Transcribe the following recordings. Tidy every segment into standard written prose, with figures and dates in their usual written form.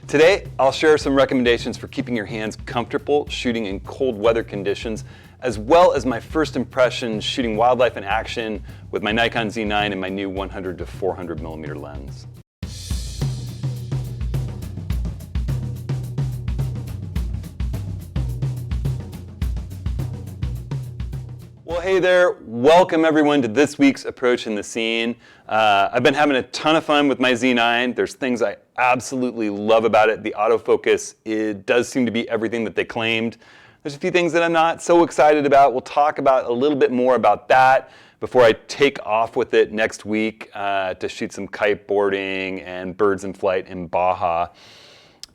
Today, I'll share some recommendations for keeping your hands comfortable shooting in cold weather conditions, as well as my first impressions shooting wildlife in action with my Nikon Z9 and my new 100 to 400 millimeter lens. Well, hey there. Welcome everyone to this week's Approaching the Scene. I've been having a ton of fun with my Z9. There's things I absolutely love about it. The autofocus, it does seem to be everything that they claimed. There's a few things that I'm not so excited about. We'll talk about a little bit more about that before I take off with it next week to shoot some kiteboarding and birds in flight in Baja.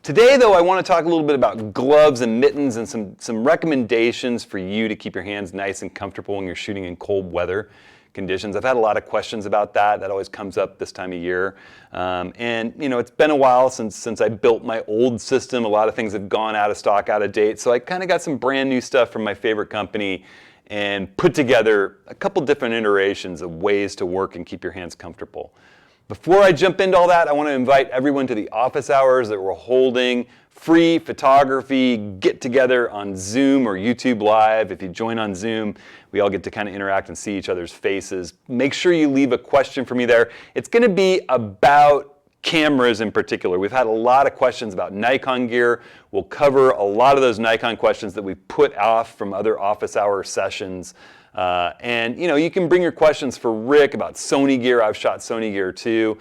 Today, though, I want to talk a little bit about gloves and mittens and some recommendations for you to keep your hands nice and comfortable when you're shooting in cold weather conditions. I've had a lot of questions about that. That always comes up this time of year. And you know, it's been a while since I built my old system. A lot of things have gone out of stock, out of date. So I kind of got some brand new stuff from my favorite company and put together a couple different iterations of ways to work and keep your hands comfortable. Before I jump into all that, I want to invite everyone to the office hours that we're holding. Free photography get-together on Zoom or YouTube Live. If you join on Zoom, we all get to kind of interact and see each other's faces. Make sure you leave a question for me there. It's going to be about cameras in particular. We've had a lot of questions about Nikon gear. We'll cover a lot of those Nikon questions that we put off from other office hour sessions. And you know, you can bring your questions for Rick about Sony gear. I've shot Sony gear too,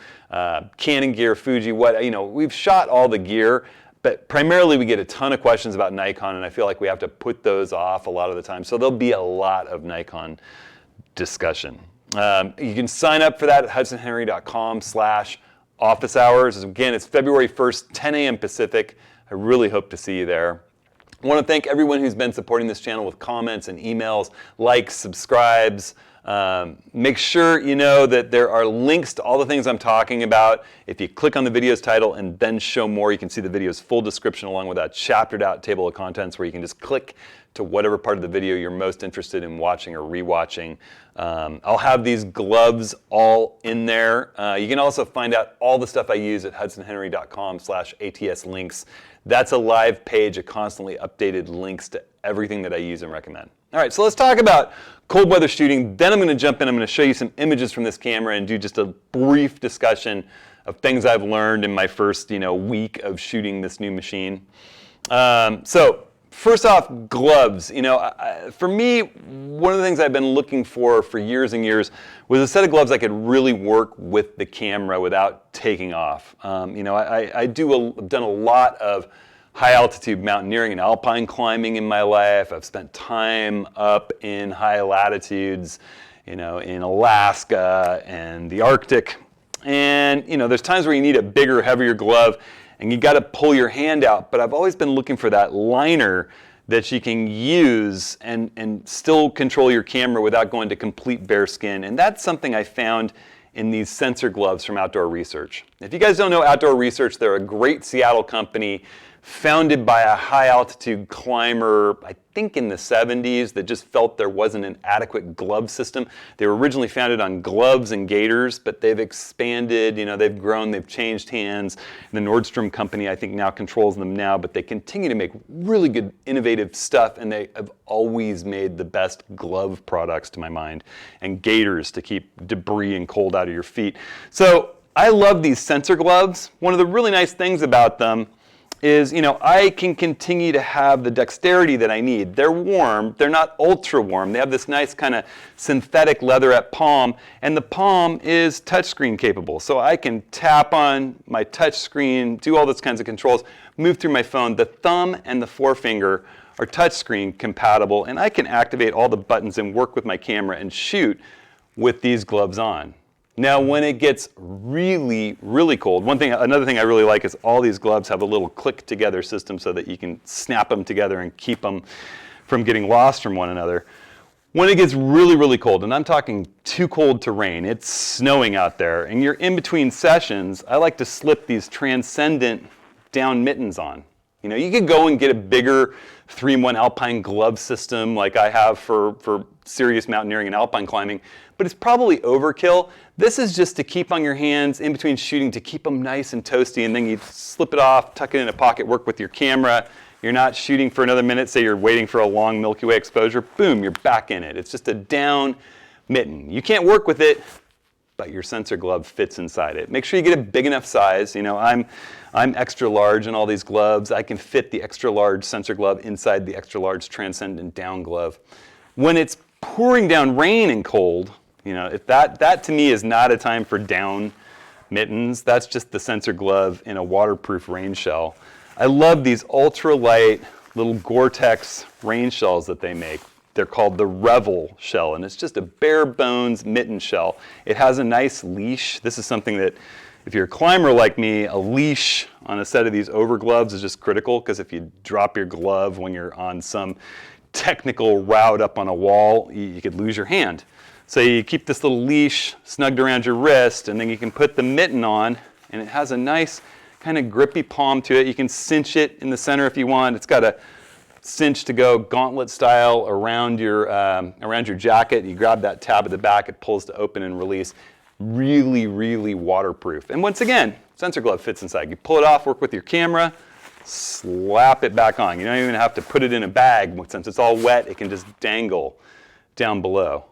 Canon gear, Fuji, we've shot all the gear, but primarily we get a ton of questions about Nikon, and I feel like we have to put those off a lot of the time. So there'll be a lot of Nikon discussion. You can sign up for that at hudsonhenry.com/office hours. Again, it's February 1st, 10 a.m. Pacific. I really hope to see you there. I want to thank everyone who's been supporting this channel with comments and emails, likes, subscribes. Make sure you know that there are links to all the things I'm talking about. If you click on the video's title and then show more, you can see the video's full description along with that chaptered out table of contents where you can just click to whatever part of the video you're most interested in watching or rewatching. I'll have these gloves all in there. You can also find out all the stuff I use at hudsonhenry.com/ATS links. That's a live page of constantly updated links to everything that I use and recommend. All right, so let's talk about cold weather shooting. Then I'm going to jump in. I'm going to show you some images from this camera and do just a brief discussion of things I've learned in my first week of shooting this new machine. So first off, gloves. For me, one of the things I've been looking for years and years was a set of gloves that could really work with the camera without taking off. I've done a lot of high altitude mountaineering and alpine climbing in my life. I've spent time up in high latitudes, in Alaska and the Arctic. And there's times where you need a bigger, heavier glove and you got to pull your hand out, but I've always been looking for that liner that you can use and still control your camera without going to complete bare skin. And that's something I found in these sensor gloves from Outdoor Research. If you guys don't know Outdoor Research, they're a great Seattle company founded by a high altitude climber, I think in the 70s, that just felt there wasn't an adequate glove system. They were originally founded on gloves and gaiters, but they've expanded, they've grown, they've changed hands. The Nordstrom company, I think, now controls them now, but they continue to make really good, innovative stuff, and they have always made the best glove products, to my mind, and gaiters to keep debris and cold out of your feet. So I love these sensor gloves. One of the really nice things about them is, I can continue to have the dexterity that I need. They're warm, they're not ultra warm. They have this nice kind of synthetic leatherette palm, and the palm is touchscreen capable. So I can tap on my touchscreen, do all those kinds of controls, move through my phone. The thumb and the forefinger are touchscreen compatible, and I can activate all the buttons and work with my camera and shoot with these gloves on. Now, when it gets really, really cold, another thing I really like is all these gloves have a little click together system so that you can snap them together and keep them from getting lost from one another. When it gets really, really cold, and I'm talking too cold to rain, it's snowing out there, and you're in between sessions, I like to slip these transcendent down mittens on. You know, you could go and get a bigger 3-in-1 alpine glove system like I have for serious mountaineering and alpine climbing, but it's probably overkill. This is just to keep on your hands in between shooting, to keep them nice and toasty, and then you slip it off, tuck it in a pocket, work with your camera. You're not shooting for another minute, say you're waiting for a long Milky Way exposure, boom, you're back in it. It's just a down mitten. You can't work with it, but your sensor glove fits inside it. Make sure you get a big enough size. You know, I'm extra large in all these gloves. I can fit the extra large sensor glove inside the extra large Transcendent down glove. When it's pouring down rain and cold, you know, if that to me is not a time for down mittens. That's just the sensor glove in a waterproof rain shell. I love these ultralight little Gore-Tex rain shells that they make. They're called the Revel shell, and it's just a bare bones mitten shell. It has a nice leash. This is something that, if you're a climber like me, a leash on a set of these over gloves is just critical, because if you drop your glove when you're on some technical route up on a wall, you could lose your hand. So you keep this little leash snugged around your wrist, and then you can put the mitten on, and it has a nice kind of grippy palm to it. You can cinch it in the center if you want. It's got a cinch to go gauntlet style around your jacket. You grab that tab at the back, it pulls to open and release. Really, really waterproof. And once again, sensor glove fits inside. You pull it off, work with your camera, slap it back on. You don't even have to put it in a bag. Since it's all wet, it can just dangle down below.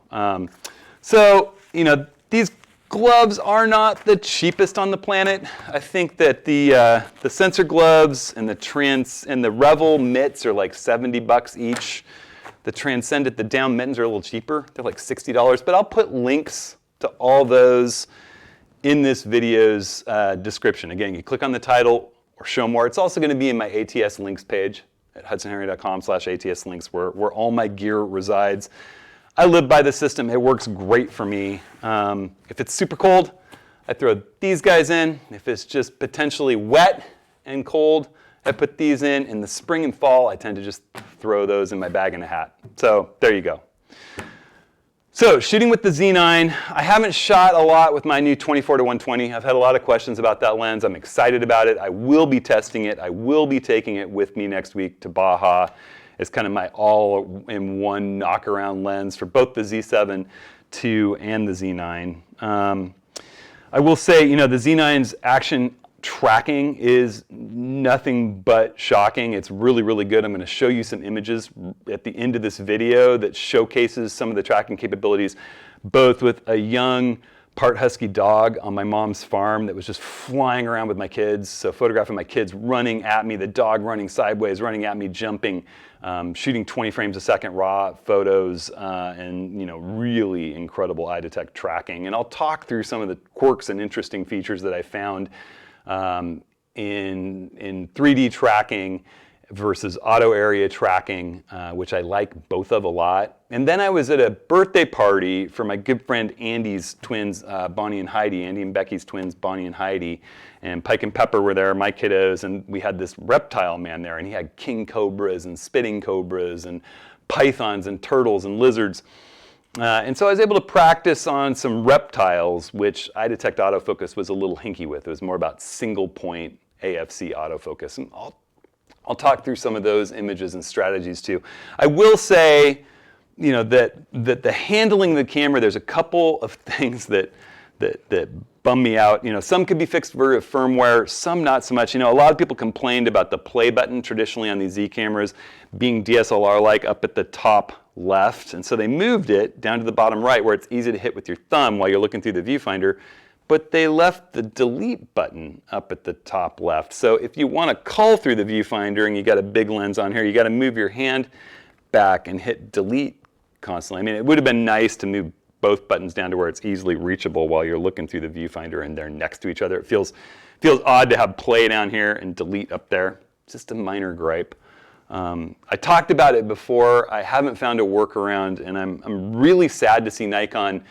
So, you know, these gloves are not the cheapest on the planet. I think that the sensor gloves and the Revel mitts are like $70 each. The Transcendent, the down mittens are a little cheaper. They're like $60, but I'll put links to all those in this video's description. Again, you click on the title or show more. It's also going to be in my ATS links page at hudsonhenry.com/ATS links, where all my gear resides. I live by the system. It works great for me. If it's super cold, I throw these guys in. If it's just potentially wet and cold, I put these in. In the spring and fall, I tend to just throw those in my bag and a hat. So there you go. So shooting with the Z9, I haven't shot a lot with my new 24-120. I've had a lot of questions about that lens. I'm excited about it. I will be testing it. I will be taking it with me next week to Baja. It's kind of my all-in-one knock-around lens for both the Z7 II and the Z9. I will say, you know, the Z9's action tracking is nothing but shocking. It's really, really good. I'm going to show you some images at the end of this video that showcases some of the tracking capabilities, both with a young part husky dog on my mom's farm that was just flying around with my kids. So photographing my kids running at me, the dog running sideways, running at me, jumping, shooting 20 frames a second raw photos, and, you know, really incredible eye detect tracking. And I'll talk through some of the quirks and interesting features that I found in 3D tracking versus auto area tracking, which I like both of a lot. And then I was at a birthday party for my good friend Andy's twins, Bonnie and Heidi, Andy and Becky's twins, Bonnie and Heidi, and Pike and Pepper were there, my kiddos, and we had this reptile man there, and he had king cobras and spitting cobras and pythons and turtles and lizards. And so I was able to practice on some reptiles, which eye detect autofocus was a little hinky with. It was more about single point AFC autofocus. And I'll talk through some of those images and strategies too. I will say, you know, that the handling of the camera, there's a couple of things that bum me out. You know, some could be fixed via firmware, some not so much. You know, a lot of people complained about the play button traditionally on these Z cameras being DSLR-like up at the top left, and so they moved it down to the bottom right where it's easy to hit with your thumb while you're looking through the viewfinder, but they left the delete button up at the top left. So if you want to cull through the viewfinder and you got a big lens on here, you got to move your hand back and hit delete constantly. I mean, it would have been nice to move both buttons down to where it's easily reachable while you're looking through the viewfinder and they're next to each other. It feels odd to have play down here and delete up there. Just a minor gripe. I talked about it before. I haven't found a workaround, and I'm really sad to see Nikon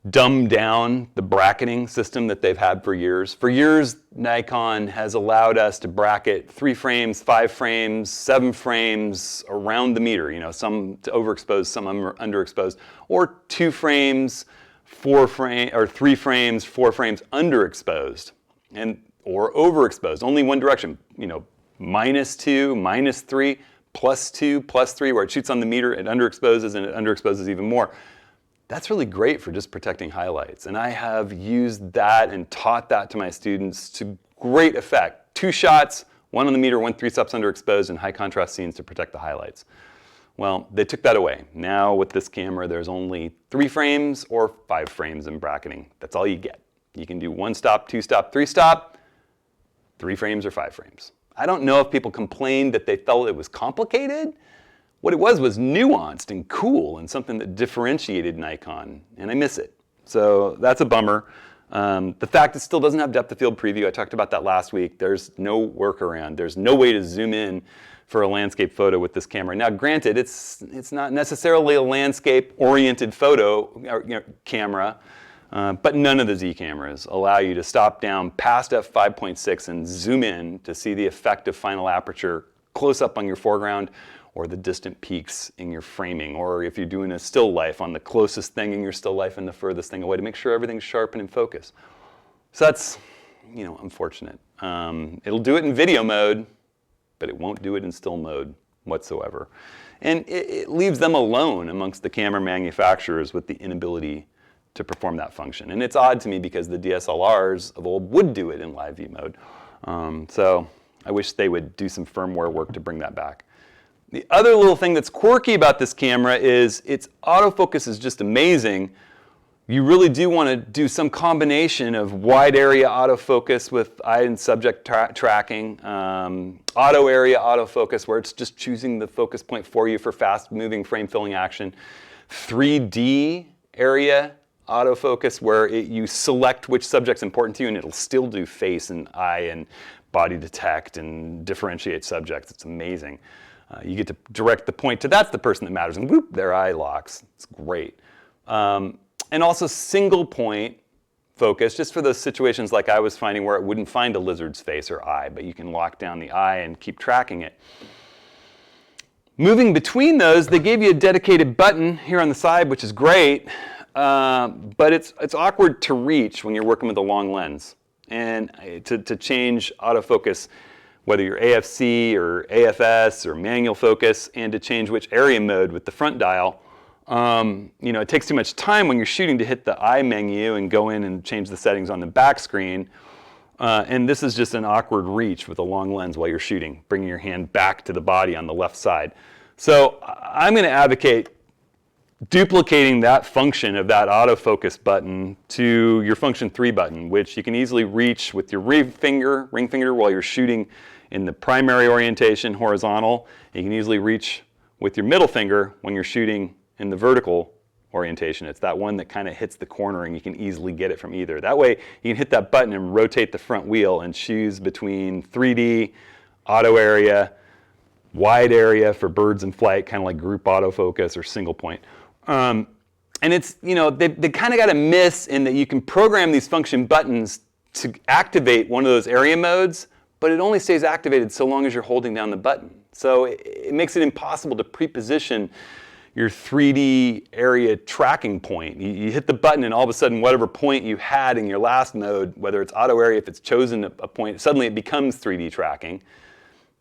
dumb down the bracketing system that they've had for years. For years, Nikon has allowed us to bracket 3 frames, 5 frames, 7 frames around the meter. You know, some to overexpose, some underexposed, or 2 frames, 4 frames, or 3 frames, 4 frames underexposed, or overexposed. Only one direction. You know, -2, -3, +2, +3, where it shoots on the meter, it underexposes, and it underexposes even more. That's really great for just protecting highlights. And I have used that and taught that to my students to great effect. 2 shots, 1 on the meter, 1 3 steps underexposed, and high contrast scenes to protect the highlights. Well, they took that away. Now with this camera, there's only 3 frames or 5 frames in bracketing. That's all you get. You can do 1 stop, 2 stop, 3 stop, 3 frames or 5 frames. I don't know if people complained that they felt it was complicated. What it was nuanced and cool and something that differentiated Nikon, and I miss it. So that's a bummer. The fact it still doesn't have depth of field preview, I talked about that last week. There's no workaround. There's no way to zoom in for a landscape photo with this camera. Now, granted, it's not necessarily a landscape-oriented photo camera, but none of the Z cameras allow you to stop down past f5.6 and zoom in to see the effect of final aperture close up on your foreground, or the distant peaks in your framing, or if you're doing a still life on the closest thing in your still life and the furthest thing away to make sure everything's sharp and in focus. So that's, unfortunate. It'll do it in video mode, but it won't do it in still mode whatsoever. And it leaves them alone amongst the camera manufacturers with the inability to perform that function. And it's odd to me because the DSLRs of old would do it in live view mode. So I wish they would do some firmware work to bring that back. The other little thing that's quirky about this camera is its autofocus is just amazing. You really do want to do some combination of wide area autofocus with eye and subject tracking, auto area autofocus where it's just choosing the focus point for you for fast moving frame filling action, 3D area autofocus where you select which subject's important to you and it'll still do face and eye and body detect and differentiate subjects. It's amazing. You get to direct the point to that's the person that matters, and whoop, their eye locks. It's great. And also single point focus, just for those situations like I was finding where it wouldn't find a lizard's face or eye, but you can lock down the eye and keep tracking it. Moving between those, they gave you a dedicated button here on the side, which is great, but it's awkward to reach when you're working with a long lens. And to change autofocus, whether you're AFC or AFS or manual focus, and to change which area mode with the front dial, it takes too much time when you're shooting to hit the eye menu and go in and change the settings on the back screen. And this is just an awkward reach with a long lens while you're shooting, bringing your hand back to the body on the left side. So I'm going to advocate duplicating that function of that autofocus button to your function 3 button, which you can easily reach with your ring finger while you're shooting in the primary orientation, horizontal. You can easily reach with your middle finger when you're shooting in the vertical orientation. It's that one that kind of hits the corner and you can easily get it from either. That way you can hit that button and rotate the front wheel and choose between 3D, auto area, wide area for birds in flight, kind of like group autofocus or single point. And it's, they kind of got a miss in that you can program these function buttons to activate one of those area modes, but it only stays activated so long as you're holding down the button. So it makes it impossible to pre-position your 3D area tracking point. You hit the button and all of a sudden whatever point you had in your last mode, whether it's auto area, if it's chosen a point, suddenly it becomes 3D tracking.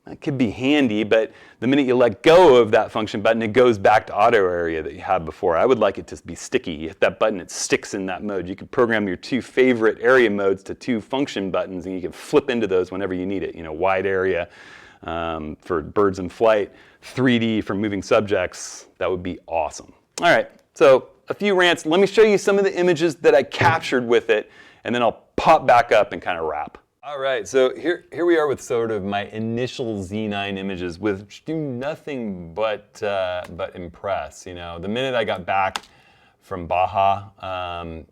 That could be handy, but the minute you let go of that function button, it goes back to auto area that you had before. I would like it to be sticky. You hit that button, it sticks in that mode. You could program your 2 favorite area modes to 2 function buttons, and you can flip into those whenever you need it. Wide area for birds in flight, 3D for moving subjects. That would be awesome. All right, so a few rants. Let me show you some of the images that I captured with it, and then I'll pop back up and kind of wrap. All right, so here we are with sort of my initial Z9 images, which do nothing but impress. The minute I got back from Baja,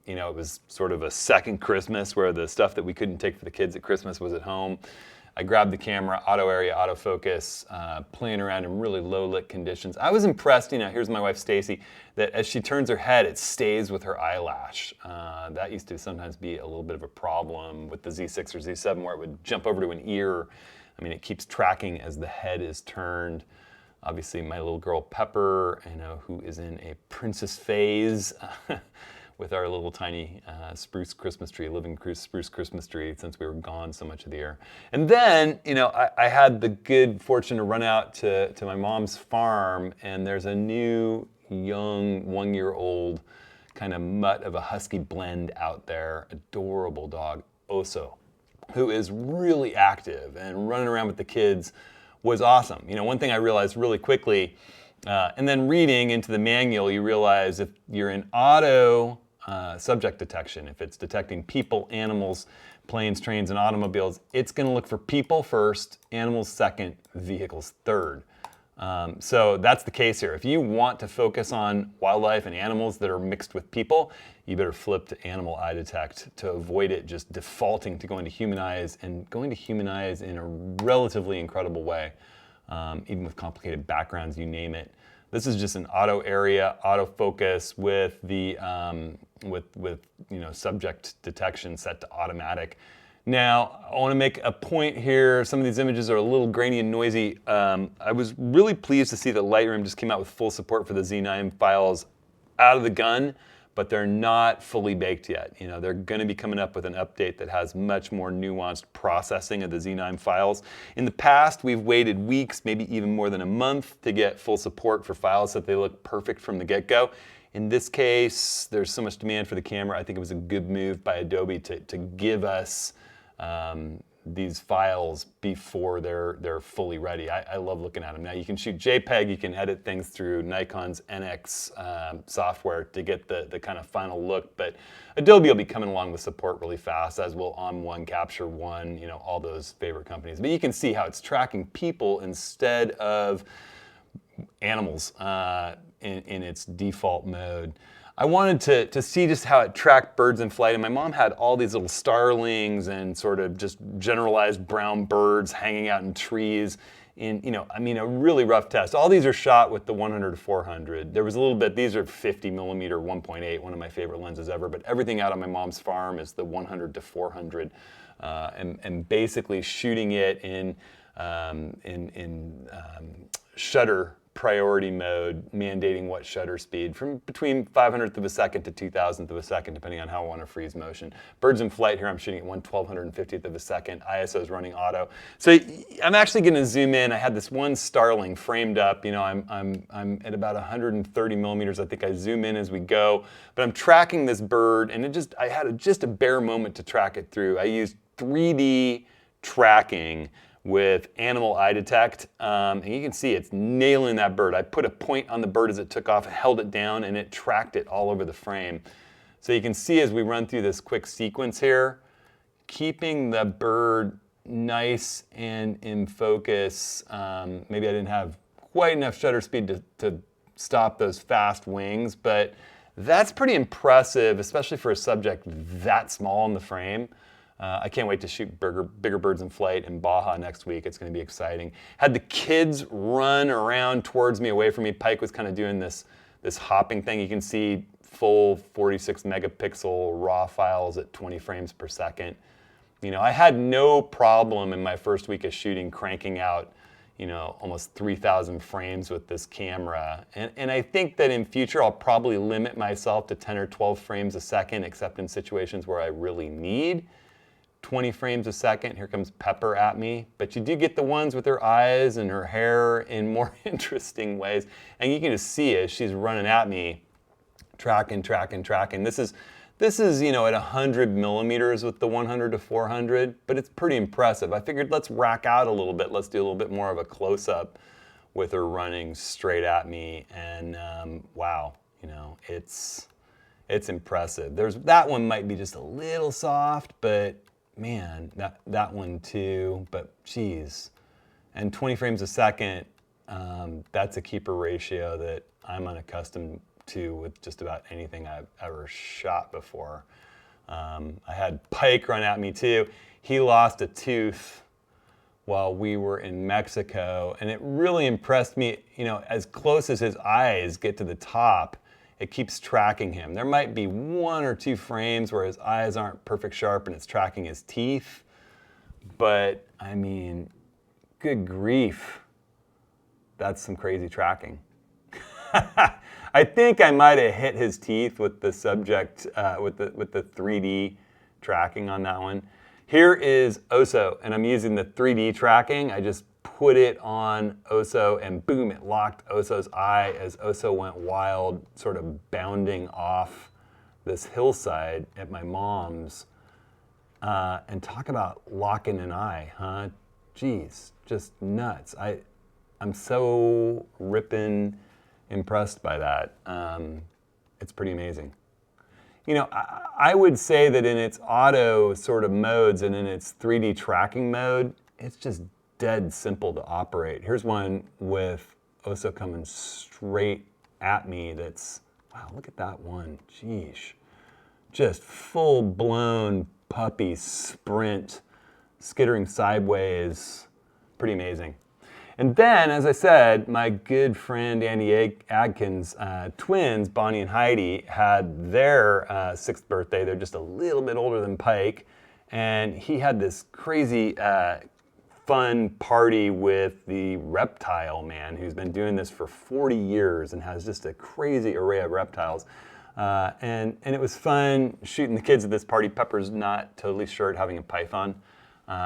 it was sort of a second Christmas where the stuff that we couldn't take for the kids at Christmas was at home. I grabbed the camera, auto area, autofocus, playing around in really low lit conditions. I was impressed, here's my wife Stacy, that as she turns her head, it stays with her eyelash. That used to sometimes be a little bit of a problem with the Z6 or Z7 where it would jump over to an ear. It keeps tracking as the head is turned. Obviously my little girl Pepper, who is in a princess phase, with our little tiny spruce Christmas tree, living spruce Christmas tree, since we were gone so much of the year. And then, I had the good fortune to run out to my mom's farm, and there's a new, young, 1-year-old kind of mutt of a husky blend out there, adorable dog, Oso, who is really active and running around with the kids was awesome. One thing I realized really quickly, and then reading into the manual, you realize if you're in auto subject detection, if it's detecting people, animals, planes, trains, and automobiles, it's going to look for people first, animals second, vehicles third. So that's the case here. If you want to focus on wildlife and animals that are mixed with people, you better flip to animal eye detect to avoid it just defaulting to going to human eyes, and going to human eyes in a relatively incredible way, even with complicated backgrounds, you name it. This is just an auto area, autofocus with the subject detection set to automatic. Now, I want to make a point here. Some of these images are a little grainy and noisy. I was really pleased to see that Lightroom just came out with full support for the Z9 files out of the gun, but they're not fully baked yet. They're going to be coming up with an update that has much more nuanced processing of the Z9 files. In the past, we've waited weeks, maybe even more than a month, to get full support for files so that they look perfect from the get-go. In this case, there's so much demand for the camera. I think it was a good move by Adobe to give us these files before they're fully ready. I love looking at them. Now you can shoot JPEG, you can edit things through Nikon's NX software to get the kind of final look, but Adobe will be coming along with support really fast, as will ON1, Capture One, all those favorite companies. But you can see how it's tracking people instead of animals in its default mode. I wanted to see just how it tracked birds in flight, and my mom had all these little starlings and sort of just generalized brown birds hanging out in trees in, a really rough test. All these are shot with the 100 to 400. There was a little bit, these are 50 millimeter 1.8, one of my favorite lenses ever, but everything out on my mom's farm is the 100 to 400, and basically shooting it in shutter priority mode, mandating what shutter speed from between 500th of a second to 2000th of a second, depending on how I want to freeze motion. Birds in flight here, I'm shooting at 1/1250th of a second. ISO is running auto. So I'm actually going to zoom in. I had this one starling framed up. I'm at about 130 millimeters. I think I zoom in as we go, but I'm tracking this bird, and I had just a bare moment to track it through. I used 3D tracking with animal eye detect, and you can see it's nailing that bird. I put a point on the bird as it took off, held it down, and it tracked it all over the frame. So you can see as we run through this quick sequence here, keeping the bird nice and in focus. Maybe I didn't have quite enough shutter speed to stop those fast wings, but that's pretty impressive, especially for a subject that small in the frame. I can't wait to shoot bigger birds in flight in Baja next week. It's going to be exciting. Had the kids run around towards me, away from me. Pike was kind of doing this hopping thing. You can see full 46 megapixel raw files at 20 frames per second. I had no problem in my first week of shooting cranking out, almost 3,000 frames with this camera. And I think that in future I'll probably limit myself to 10 or 12 frames a second, except in situations where I really need 20 frames a second. Here comes Pepper at me. But you do get the ones with her eyes and her hair in more interesting ways. And you can just see as she's running at me, tracking. This is at 100 millimeters with the 100 to 400, but it's pretty impressive. I figured let's rack out a little bit. Let's do a little bit more of a close-up with her running straight at me. And wow, it's impressive. That one might be just a little soft, but man, that one too, but geez. And 20 frames a second, that's a keeper ratio that I'm unaccustomed to with just about anything I've ever shot before. I had Pike run at me too. He lost a tooth while we were in Mexico, and it really impressed me, as close as his eyes get to the top, it keeps tracking him. There might be 1 or 2 frames where his eyes aren't perfect sharp and it's tracking his teeth. But, I mean, good grief. That's some crazy tracking. I I think I might have hit his teeth with the subject, with the 3D tracking on that one. Here is Oso, and I'm using the 3D tracking. I just put it on Oso, and boom, it locked Oso's eye as Oso went wild, sort of bounding off this hillside at my mom's. And talk about locking an eye, huh? Jeez, just nuts. I'm so ripping impressed by that. It's pretty amazing. You know, I would say that in its auto sort of modes and in its 3D tracking mode, it's just dead simple to operate. Here's one with Oso coming straight at me that's, wow, look at that one, jeez. Just full-blown puppy sprint, skittering sideways, pretty amazing. And then, as I said, my good friend Andy Adkins' twins, Bonnie and Heidi, had their 6th birthday. They're just a little bit older than Pike. And he had this crazy fun party with the reptile man who's been doing this for 40 years and has just a crazy array of reptiles. And it was fun shooting the kids at this party. Pepper's not totally sure at having a python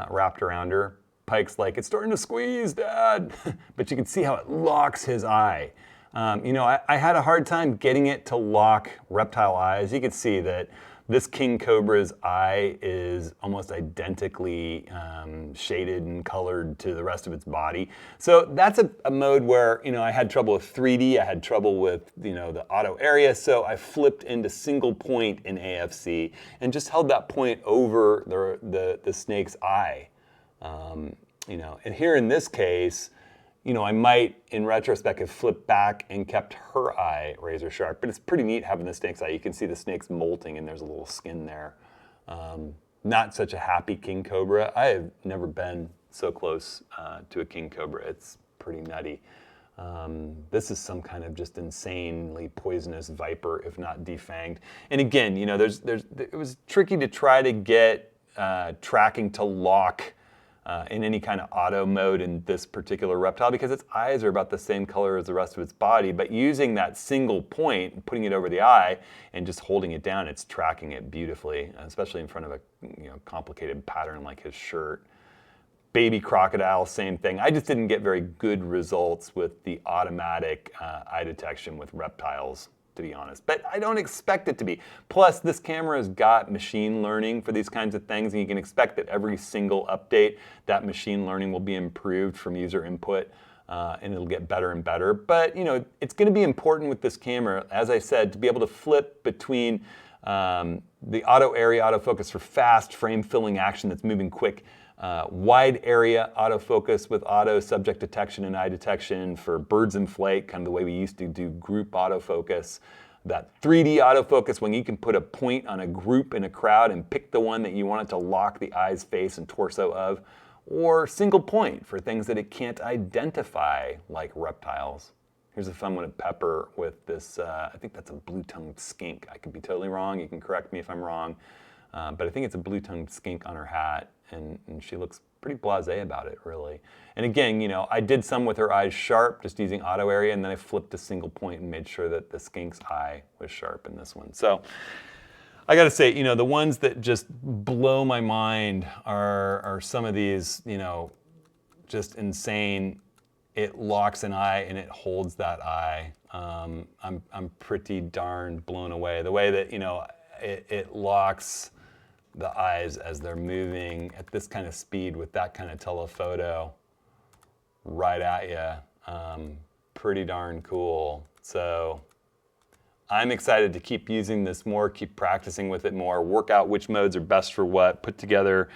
wrapped around her. Pike's like, it's starting to squeeze, Dad. But you can see how it locks his eye. You know, I had a hard time getting it to lock reptile eyes. You could see that this king cobra's eye is almost identically shaded and colored to the rest of its body. So that's a mode where, you know, I had trouble with 3D. I had trouble with, you know, the auto area. So I flipped into single point in AFC and just held that point over the snake's eye. You know, and here in this case, you know, I might, in retrospect, have flipped back and kept her eye razor sharp. But it's pretty neat having the snake's eye. You can see the snake's molting, and there's a little skin there. Not such a happy king cobra. I have never been so close to a king cobra. It's pretty nutty. This is some kind of just insanely poisonous viper, if not defanged. And again, you know, it was tricky to try to get tracking to lock in any kind of auto mode in this particular reptile because its eyes are about the same color as the rest of its body, but using that single point, putting it over the eye and just holding it down, it's tracking it beautifully, especially in front of a complicated pattern like his shirt. Baby crocodile, same thing. I just didn't get very good results with the automatic eye detection with reptiles, to be honest. But I don't expect it to be. Plus, this camera has got machine learning for these kinds of things, and you can expect that every single update, that machine learning will be improved from user input, and it'll get better and better. But, you know, it's going to be important with this camera, as I said, to be able to flip between the auto area autofocus for fast frame-filling action that's moving quick, wide area autofocus with auto subject detection and eye detection for birds in flight, kind of the way we used to do group autofocus. That 3D autofocus when you can put a point on a group in a crowd and pick the one that you want it to lock the eyes, face, and torso of. Or single point for things that it can't identify, like reptiles. Here's a fun one of Pepper with this, I think that's a blue-tongued skink. I could be totally wrong. You can correct me if I'm wrong. But I think it's a blue-tongued skink on her hat, and she looks pretty blasé about it, really. And again, you know, I did some with her eyes sharp, just using auto area, and then I flipped a single point and made sure that the skink's eye was sharp in this one. So I got to say, you know, the ones that just blow my mind are some of these, you know, just insane. It locks an eye and it holds that eye. I'm pretty darn blown away. The way that, you know, it locks the eyes as they're moving at this kind of speed with that kind of telephoto right at you. Pretty darn cool. So I'm excited to keep using this more, keep practicing with it more, work out which modes are best for what, put together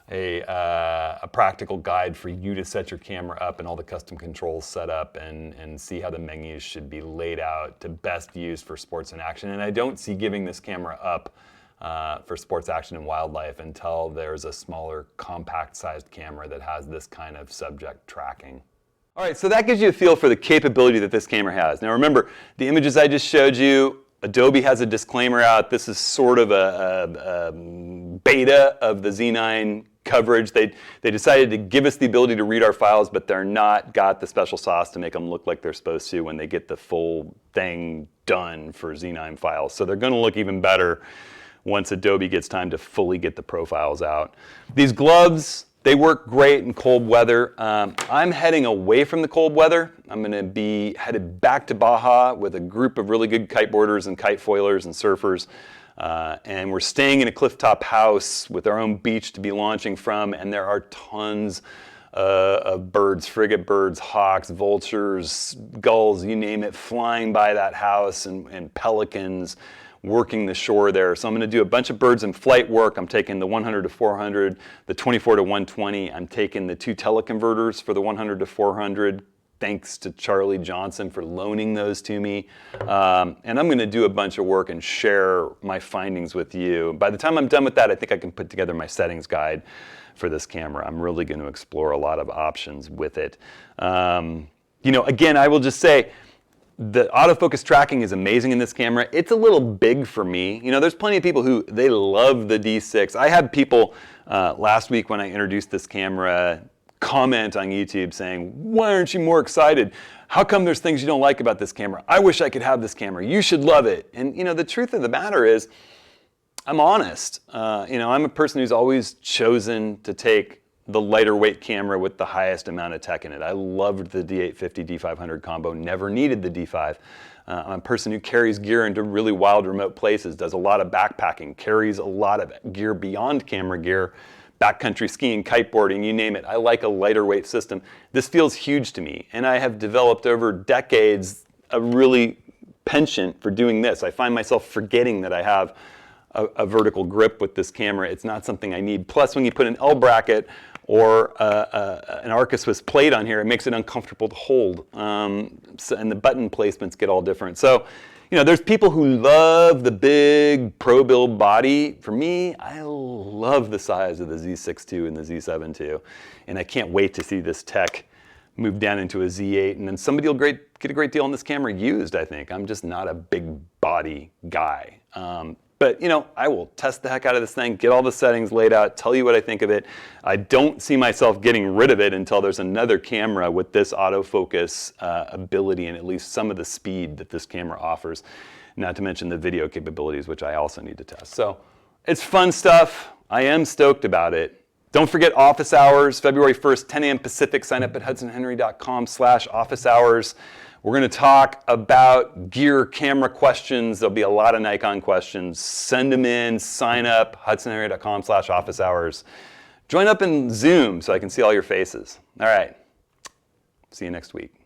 a practical guide for you to set your camera up and all the custom controls set up and see how the menus should be laid out to best use for sports and action. And I don't see giving this camera up for sports action and wildlife until there's a smaller compact sized camera that has this kind of subject tracking. All right, so that gives you a feel for the capability that this camera has. Now remember, the images I just showed you, Adobe has a disclaimer out. This is sort of a beta of the Z9 coverage. They decided to give us the ability to read our files, but they're not got the special sauce to make them look like they're supposed to when they get the full thing done for Z9 files. So they're going to look even better once Adobe gets time to fully get the profiles out. These gloves, they work great in cold weather. I'm heading away from the cold weather. I'm going to be headed back to Baja with a group of really good kiteboarders and kite foilers and surfers. And we're staying in a clifftop house with our own beach to be launching from, and there are tons of birds, frigate birds, hawks, vultures, gulls, you name it, flying by that house, and pelicans working the shore there. So I'm going to do a bunch of birds in flight work. I'm taking the 100 to 400, the 24 to 120. I'm taking the 2 teleconverters for the 100 to 400. Thanks to Charlie Johnson for loaning those to me. And I'm going to do a bunch of work and share my findings with you. By the time I'm done with that, I think I can put together my settings guide for this camera. I'm really going to explore a lot of options with it. Again, I will just say, the autofocus tracking is amazing in this camera. It's a little big for me. There's plenty of people who, they love the D6. I had people last week when I introduced this camera comment on YouTube saying, why aren't you more excited? How come there's things you don't like about this camera? I wish I could have this camera. You should love it. And the truth of the matter is, I'm honest. I'm a person who's always chosen to take the lighter weight camera with the highest amount of tech in it. I loved the D850, D500 combo, never needed the D5. I'm a person who carries gear into really wild remote places, does a lot of backpacking, carries a lot of gear beyond camera gear, backcountry skiing, kiteboarding, you name it. I like a lighter weight system. This feels huge to me, and I have developed over decades a really penchant for doing this. I find myself forgetting that I have a vertical grip with this camera. It's not something I need. Plus, when you put an L bracket or an Arca Swiss plate on here, it makes it uncomfortable to hold. And the button placements get all different. So, there's people who love the big pro build body. For me, I love the size of the Z6 II and the Z7 II. And I can't wait to see this tech move down into a Z8. And then somebody will get a great deal on this camera used, I think. I'm just not a big body guy. But, I will test the heck out of this thing, get all the settings laid out, tell you what I think of it. I don't see myself getting rid of it until there's another camera with this autofocus ability and at least some of the speed that this camera offers, not to mention the video capabilities, which I also need to test. So it's fun stuff. I am stoked about it. Don't forget office hours, February 1st, 10 a.m. Pacific. Sign up at hudsonhenry.com/office hours. We're going to talk about gear, camera questions. There'll be a lot of Nikon questions. Send them in, sign up, hudsonhenry.com/office hours. Join up in Zoom so I can see all your faces. All right. See you next week.